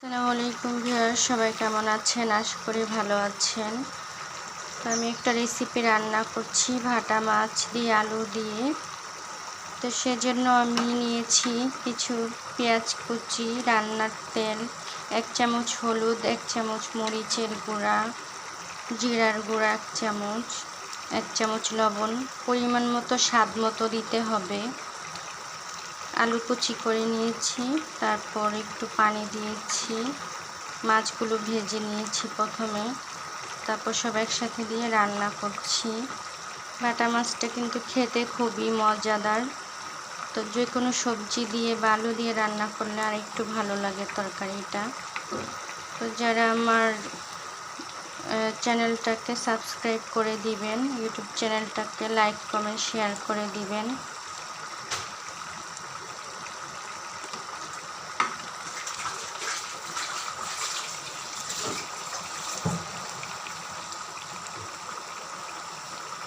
আসসালামু আলাইকুম ভিউয়ার্স, সবাই কেমন আছেন? আশা করি ভালো আছেন। তো আমি একটা রেসিপি রান্না করছি ভাটা মাছ দিয়ে আলু দিয়ে। তো সেজন্য আমি নিয়েছি কিছু পেঁয়াজ কুচি, রান্নার তেল, 1 চামচ হলুদ, 1 চামচ মরিচের গুঁড়া, জিরার গুঁড়া 1 চামচ, 1 চামচ লবণ, পরিমাণ মতো স্বাদ মতো দিতে হবে। আলু কুচি করে নিয়েছি, তারপর একটু পানি দিয়েছি, মাছগুলো ভেজে নিয়েছি প্রথমে, তারপর সব একসাথে দিয়ে রান্না করছি। বাটা মাছটা কিন্তু খেতে খুবই মজাদার। তো যে কোনো সবজি দিয়ে বা আলু দিয়ে রান্না করলে আর একটু ভালো লাগে তরকারিটা। তো যারা আমার চ্যানেলটাকে সাবস্ক্রাইব করে দিবেন, ইউটিউব চ্যানেলটাকে লাইক কমেন্ট শেয়ার করে দিবেন।